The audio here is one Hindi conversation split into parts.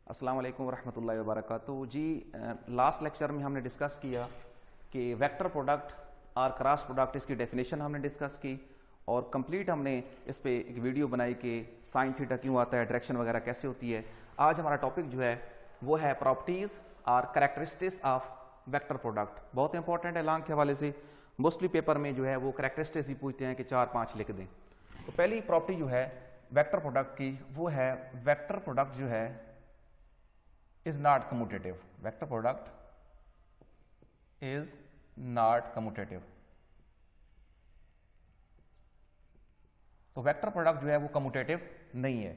अस्सलाम वालेकुम वरहमतुल्लाहि वबरकातुहू जी। लास्ट लेक्चर में हमने डिस्कस किया कि वेक्टर प्रोडक्ट और क्रॉस प्रोडक्ट, इसकी डेफिनेशन हमने डिस्कस की और कंप्लीट हमने इस पे एक वीडियो बनाई कि साइन थीटा क्यों आता है, डायरेक्शन वगैरह कैसे होती है। आज हमारा टॉपिक जो है वो है प्रॉपर्टीज और कैरेक्टरिस्टिक्स ऑफ वेक्टर प्रोडक्ट। बहुत इंपॉर्टेंट है, लॉन्ग के हवाले से मोस्टली पेपर में जो है वो कैरेक्टरिस्टिक्स ही पूछते हैं कि 4-5 लिख दें। तो पहली प्रॉपर्टी जो है वेक्टर प्रोडक्ट की वो है वेक्टर प्रोडक्ट जो है is not commutative. Vector product is not commutative. तो वेक्टर प्रोडक्ट जो है वो कम्यूटेटिव नहीं है।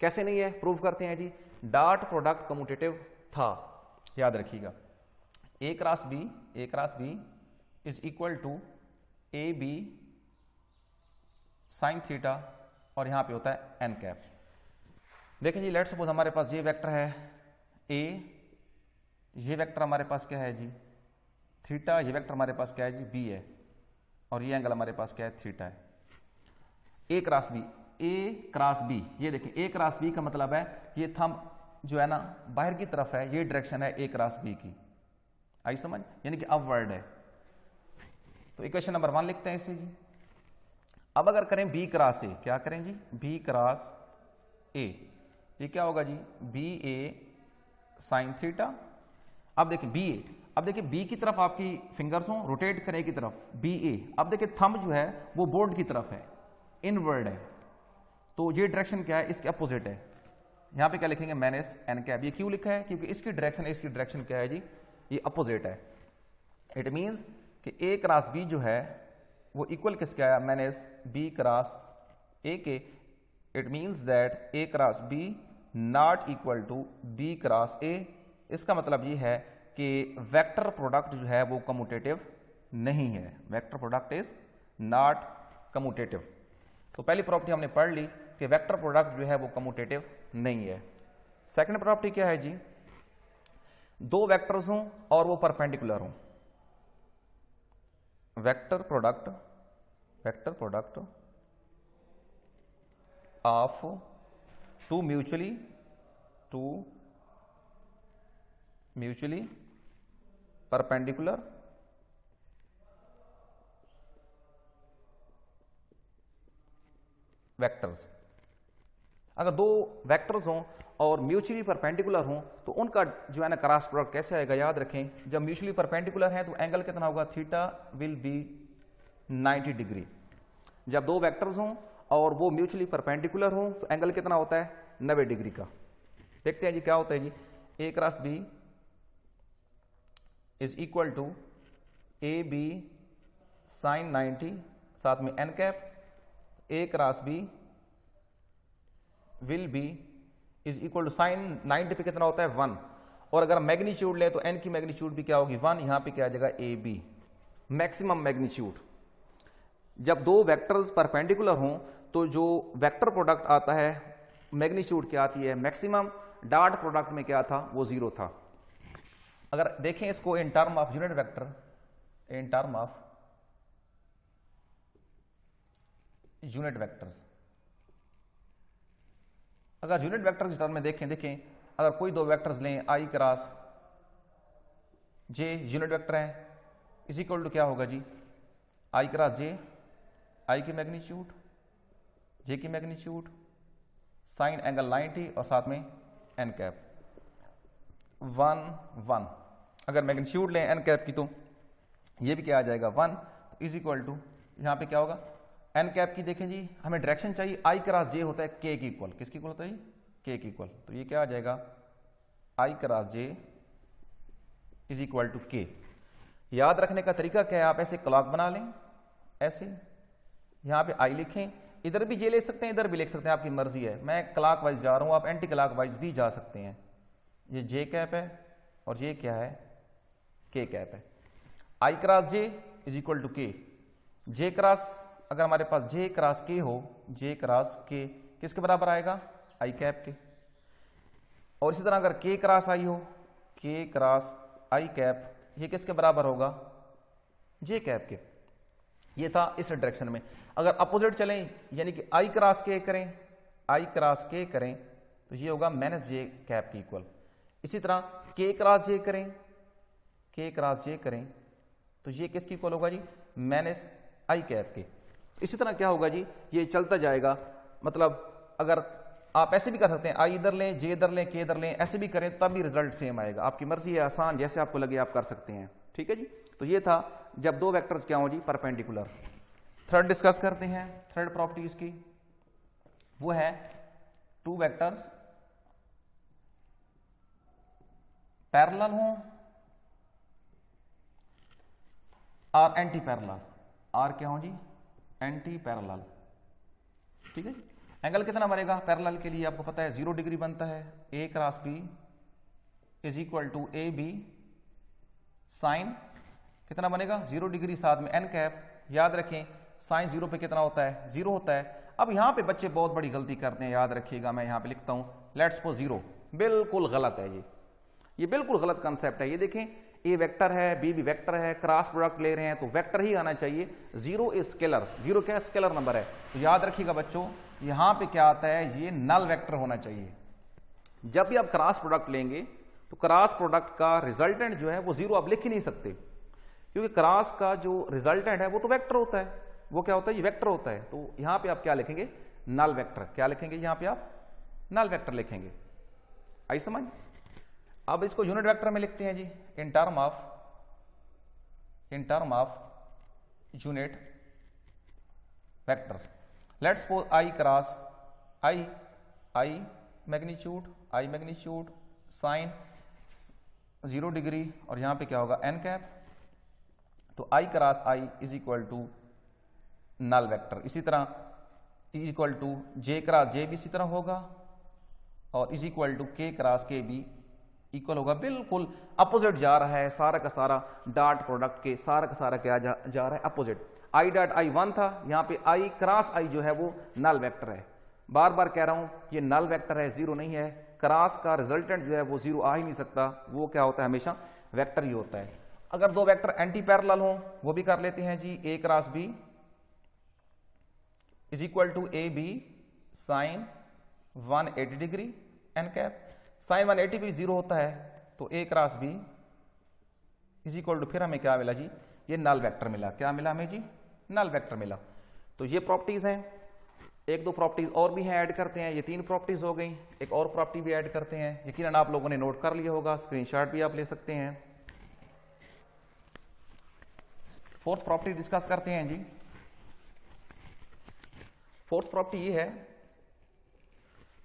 कैसे नहीं है, प्रूव करते हैं जी। डॉट प्रोडक्ट कम्यूटेटिव था, याद रखिएगा। A cross B is equal to A B sine theta और यहां पे होता है एन कैप। देखिए जी, लेट्स सपोज हमारे पास ये वेक्टर है ए, ये वेक्टर हमारे पास क्या है जी थीटा, ये वेक्टर हमारे पास क्या है जी बी है और ये एंगल हमारे पास क्या है थीटा है। ए क्रॉस बी, ये देखिए ए क्रॉस बी का मतलब है ये थंब जो है ना बाहर की तरफ है, ये डायरेक्शन है ए क्रॉस बी की। आई समझ, यानी कि अपवर्ड है। तो इक्वेशन नंबर 1 लिखते हैं इसे जी। अब अगर करें बी क्रॉस ए, क्या करें जी बी क्रॉस ए, ये क्या होगा जी बी ए साइन थीटा। अब देखिए बी ए, अब देखिए बी की तरफ आपकी फिंगर्स हो, रोटेट करें की तरफ बी ए। अब देखिए थंब जो है वो बोर्ड की तरफ है, इनवर्ड है, तो ये डायरेक्शन क्या है इसके अपोजिट है। यहां पे क्या लिखेंगे माइनस एन कैप। ये क्यों लिखा है, क्योंकि इसकी डायरेक्शन क्या है जी ये अपोजिट है। इट मींस कि ए क्रॉस बी जो है वो इक्वल किसके आया माइनस बी क्रॉस ए के। It means that A cross B not equal to B cross A. इसका मतलब ये है कि वेक्टर प्रोडक्ट जो है वो कम्यूटेटिव नहीं है। Vector product is not commutative. तो पहली प्रॉपर्टी हमने पढ़ ली कि वेक्टर प्रोडक्ट जो है वो कम्यूटेटिव नहीं है। सेकंड प्रॉपर्टी क्या है जी, दो वेक्टर्स हों और वो परपेंडिकुलर हों। Vector product of two mutually perpendicular vectors. अगर दो वेक्टर्स हों और म्यूचुअली परपेंडिकुलर हों तो उनका जो है ना क्रॉस प्रोडक्ट कैसे आएगा, याद रखें। जब म्यूचुअली परपेंडिकुलर है तो एंगल कितना होगा, थीटा विल बी 90 डिग्री। जब दो वेक्टर्स हों और वो म्यूचुअली परपेंडिकुलर हों तो एंगल कितना होता है 90 डिग्री का। देखते हैं जी क्या होता है जी। A cross B is equal to A B sine 90 साथ में n cap. A cross B will be is equal to sine 90 पे कितना होता है 1, और अगर मैग्नीट्यूड ले तो एन की मैग्नीट्यूड भी क्या होगी 1। यहां पे क्या आ जाएगा ए बी मैक्सिमम मैग्नीट्यूड। जब दो वेक्टर्स परपेंडिकुलर हों तो जो वेक्टर प्रोडक्ट आता है मैग्नीट्यूड क्या आती है मैक्सिमम। डॉट प्रोडक्ट में क्या था वो 0 था। अगर देखें इसको इन term of unit vector, in term of unit vectors, अगर यूनिट वेक्टर की टर्म में देखें अगर कोई दो वेक्टर्स लें आई क्रॉस जे, यूनिट वेक्टर है, इज इक्वल टू क्या होगा जी आई क्रॉस जे, आई की मैग्नीट्यूड जे की मैग्नीट्यूड साइन एंगल 90 और साथ में एन कैप 1 अगर मैग्नीट्यूड लें एन कैप की तो ये भी क्या आ जाएगा 1। तो इज इक्वल टू यहां पे क्या होगा एन कैप की। देखें जी हमें डायरेक्शन चाहिए, आई क्रॉस जे होता है के की इक्वल। किसकी इक्वल होता है जी के की इक्वल। तो ये क्या आ जाएगा I cross J is equal to K. याद रखने का तरीका क्या है, आप ऐसे क्लॉक बना लें, ऐसे यहां पे आई लिखें, इधर भी जे ले सकते हैं इधर भी लिख सकते हैं, आपकी मर्जी है। मैं क्लॉक वाइज जा रहा हूं, आप एंटी क्लॉक वाइज भी जा सकते हैं। ये जे कैप है और ये क्या है के कैप है। I cross J is equal to K. J cross, अगर हमारे पास जे क्रॉस के हो, जे क्रॉस के किसके बराबर आएगा आई कैप के। और इसी तरह अगर के क्रॉस आई हो, के क्रॉस आई कैप, ये किसके बराबर होगा जे कैप के। ये था इस डायरेक्शन में। अगर अपोजिट चलें यानी कि आई क्रॉस के करें, आई क्रॉस के करें तो ये होगा माइनस जे कैप के इक्वल। इसी तरह के क्रॉस जे करें, के क्रॉस जे करें तो ये किसके इक्वल होगा जी, माइनस आई कैप के। इसी तरह क्या होगा जी, ये चलता जाएगा, मतलब अगर आप ऐसे भी कर सकते हैं, आई इधर लें, जे इधर लें, के इधर लें, ऐसे भी करें तब भी रिजल्ट सेम आएगा। आपकी मर्जी है, आसान जैसे आपको लगे आप कर सकते हैं। ठीक है जी, तो ये था जब दो वेक्टर्स क्या हो जी, परपेंडिकुलर। थर्ड डिस्कस करते हैं, थर्ड प्रॉपर्टी इसकी वो है टू वेक्टर्स पैरेलल हों और एंटी पैरेलल, और क्या हो जी, एंटी पैरेलल। ठीक है, एंगल कितना बनेगा पैरेलल के लिए आपको पता है 0 डिग्री बनता है। A cross B is equal to A B sine कितना बनेगा 0 डिग्री, साथ में एन कैप। याद रखें साइन 0 पे कितना होता है, 0 होता है। अब यहां पे बच्चे बहुत बड़ी गलती करते हैं, याद रखिएगा, मैं यहां पे लिखता हूं लेट्स सपोज 0, बिल्कुल गलत है ये बिल्कुल गलत कंसेप्ट है। ये देखें ए वेक्टर है, बी भी वेक्टर है, क्रॉस प्रोडक्ट ले रहे हैं तो वेक्टर ही आना चाहिए। 0 इज स्केलर, 0 क्या स्केलर नंबर है, तो याद रखिएगा बच्चों यहां पे क्या आता है, ये नल वेक्टर होना चाहिए। जब भी आप क्रॉस प्रोडक्ट लेंगे तो क्रॉस प्रोडक्ट का रिजल्टेंट जो है वो 0 आप लिख ही नहीं सकते, क्योंकि क्रॉस का जो रिजल्टेंट है वो तो वेक्टर होता है। वो क्या होता है, ये वेक्टर होता है। तो यहां पे आप क्या लिखेंगे, नल वेक्टर। क्या लिखेंगे यहां पे आप, नल वेक्टर लिखेंगे। आई समझ। अब इसको यूनिट वेक्टर में लिखते हैं जी, in term of unit vectors. Let's suppose I cross I magnitude sine 0 degree और यहां पे क्या होगा एन कैप। तो I cross I is equal to null vector. इसी तरह is equal to J cross J भी इसी तरह होगा, और is equal to K cross K भी इक्वल होगा। बिल्कुल अपोजिट जा रहा है सारा का सारा, डॉट प्रोडक्ट के सारा का सारा क्या जा रहा है, अपोजिट। आई डॉट आई 1 था, यहां पे आई क्रॉस आई जो है वो नल वेक्टर है। बार बार कह रहा हूं ये नल वेक्टर है, 0 नहीं है। क्रॉस का रिजल्टेंट जो है वो 0 आ ही नहीं सकता, वो क्या होता है हमेशा वेक्टर ही होता है। अगर दो वेक्टर एंटी पैरेलल हो वो भी कर लेते हैं जी, A cross B is equal to A B sine 180 degree n cap. Sine 180 भी 0 होता है, तो A cross B is equal to, फिर हमें क्या मिला जी, ये नल वेक्टर मिला। क्या मिला हमें जी, नल वेक्टर मिला। तो ये प्रॉपर्टीज हैं। एक दो प्रॉपर्टीज और भी हैं, ऐड करते हैं। ये 3 प्रॉपर्टीज हो गई, एक और प्रॉपर्टी भी ऐड करते हैं। यकीनन आप लोगों ने नोट कर लिया होगा, स्क्रीनशॉट भी आप ले सकते हैं। फोर्थ प्रॉपर्टी डिस्कस करते हैं जी। फोर्थ प्रॉपर्टी ये है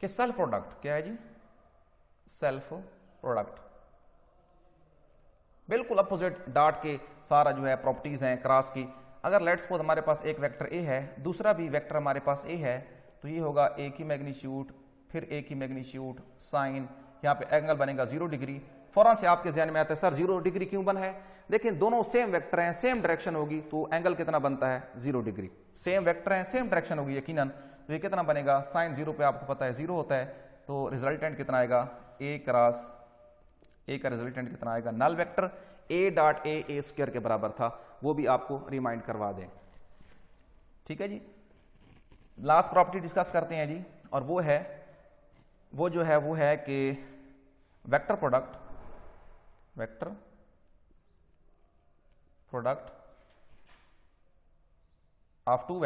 कि सेल्फ प्रोडक्ट, क्या है जी, सेल्फ प्रोडक्ट बिल्कुल अपोजिट डॉट के सारा जो है प्रॉपर्टीज हैं क्रॉस की। अगर लेट्स सपोज हमारे पास एक वेक्टर ए है, दूसरा भी वेक्टर हमारे पास ए है, तो ये होगा ए की मैग्नीट्यूड फिर ए की मैग्नीट्यूड साइन, यहाँ पे एंगल बनेगा 0 डिग्री। फौरन से आपके ध्यान में आता है सर 0 डिग्री क्यों बना है, लेकिन दोनों सेम वेक्टर हैं, सेम डायरेक्शन होगी तो एंगल कितना बनता है 0 डिग्री। सेम वेक्टर हैं, सेम डायरेक्शन होगी यकीनन, तो ये कितना बनेगा, साइन 0 पे आपको पता है 0 होता है, तो रिजल्टेंट कितना आएगा, ए क्रॉस ए का रिजल्टेंट कितना आएगा, null vector. A dot A square के बराबर था, वो भी आपको रिमाइंड करवा दें। ठीक है जी, लास्ट प्रॉपर्टी डिस्कस करते हैं जी, और वो है कि vector product of two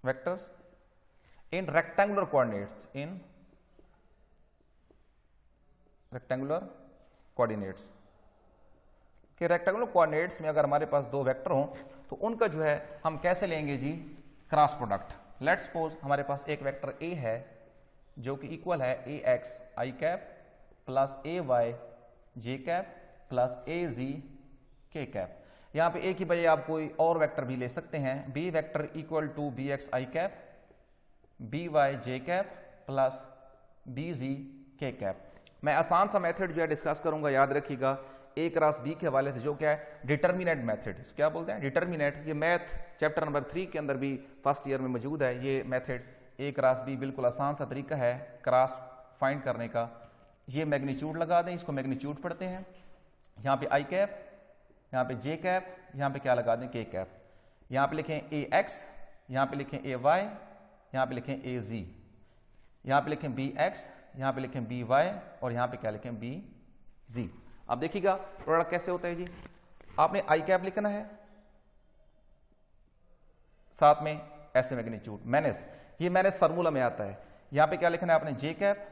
vectors in rectangular coordinates कि रेक्टेंगुलर कोऑर्डिनेट्स में अगर हमारे पास दो वेक्टर हों तो उनका जो है हम कैसे लेंगे जी, क्रॉस प्रोडक्ट। लेट्स सपोज हमारे पास एक वेक्टर ए है जो कि इक्वल है ए x I cap plus A Y J cap plus A ji K cap. यहां पे ए की बजाय आप कोई और वेक्टर भी ले सकते हैं, B vector equal to B x I cap B y J cap plus B z K cap. मैं आसान सा मेथड जो है डिस्कस करूंगा, याद रखिएगा ए क्रॉस बी के हवाले से, जो क्या है डिटर्मिनेंट मेथड, क्या बोलते हैं डिटर्मिनेंट। ये मैथ चैप्टर नंबर 3 के अंदर भी फर्स्ट ईयर में मौजूद है ये मेथड। ए क्रॉस बी बिल्कुल आसान सा तरीका है क्रॉस फाइंड करने का। ये मैग्नीट्यूड लगा दें, इसको मैग्नीट्यूड पढ़ते हैं, यहाँ पे आई कैप, यहाँ पे जे कैप, यहाँ पे क्या लगा दें के कैप। यहाँ पे लिखें ए एक्स, यहाँ पे लिखें ए वाई, यहां पे लिखें ए जी, यहां पे लिखें बी एक्स, यहां पे लिखें बी वाई और यहां पे क्या लिखें बी जी। अब देखिएगा प्रोडक्ट कैसे होता है जी। आपने आई कैप लिखना है, साथ में ऐसे मैग्नीट्यूड माइनस, ये माइनस फार्मूला में आता है। यहां पे क्या लिखना है आपने जे कैप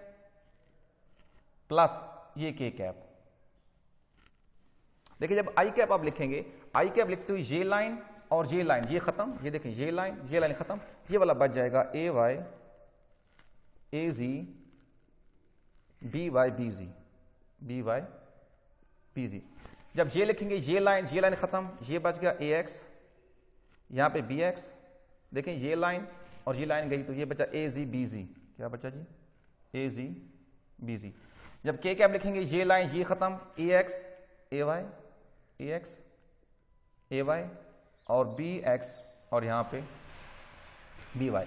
प्लस ये के कैप। देखिए जब आई कैप आप लिखेंगे, आई कैप लिखते हुए ये लाइन और ये लाइन ये खत्म, ये देखें ये लाइन खत्म, ये वाला बच जाएगा ए वाई ए जी बी वाई बी जी, बी वाई बी जी। जब ये लिखेंगे ये लाइन खत्म, ये बच गया ए एक्स, यहां पे बी एक्स, देखें ये लाइन और ये लाइन गई तो ये बचा ए जी बी जी, क्या बचा जी ए जी बी जी। जब के कैप लिखेंगे ये लाइन ये खत्म, ए x A Y A x A Y और बी एक्स और यहां पे बी वाई।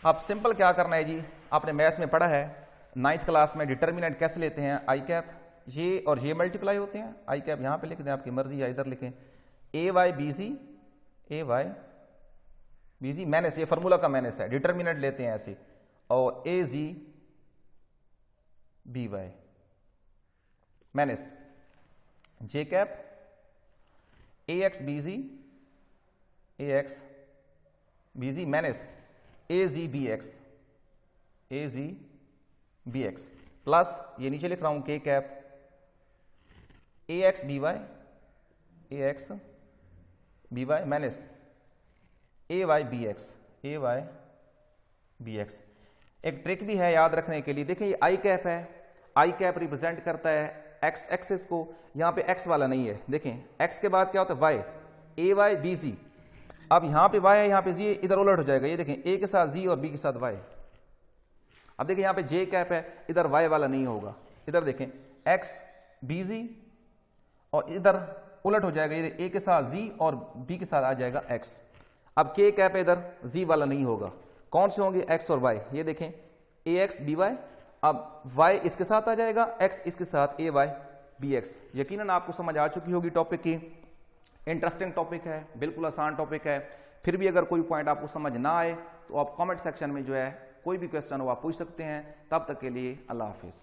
अब सिंपल क्या करना है जी, आपने मैथ में पढ़ा है 9th क्लास में डिटर्मिनेंट कैसे लेते हैं, आई कैप ये और ये मल्टीप्लाई होते हैं, आई कैप यहां पे लिख दें आपकी मर्जी या इधर लिखें, A y B z A y B z minus, ये फॉर्मूला का माइनस है, डिटर्मिनेंट लेते हैं ऐसे, और A z B y minus J cap A x B z A x B z minus A z B x A z B x plus ये नीचे लिख रहा हूं K cap A x B y A x B y minus A y B x A y B X. एक ट्रिक भी है याद रखने के लिए, देखिए ये आई कैप है, आई कैप रिप्रेजेंट करता है एक्स एक्सिस को, यहां पे एक्स वाला नहीं है, देखें एक्स के बाद क्या होता है वाई, ए वाई बी जी। अब यहां पे वाई है यहां पे जी, इधर उलट हो जाएगा, ये देखें ए के साथ जी और बी के साथ वाई। अब देखिए यहां पे जे कैप है, इधर वाई वाला नहीं होगा, इधर देखें एक्स बी जी और इधर उलट हो जाएगा, ये ए के साथ जी और बी के साथ आ जाएगा एक्स। अब के कैप है, इधर जी वाला नहीं होगा, कौन से होंगे एक्स और वाई, ये देखें ए एक्स बी वाई, अब y इसके साथ आ जाएगा, x इसके साथ ए वाई बी एक्स। यकीनन आपको समझ आ चुकी होगी टॉपिक की, इंटरेस्टिंग टॉपिक है, बिल्कुल आसान टॉपिक है। फिर भी अगर कोई पॉइंट आपको समझ ना आए तो आप कमेंट सेक्शन में जो है कोई भी क्वेश्चन हो आप पूछ सकते हैं। तब तक के लिए अल्लाह हाफिज।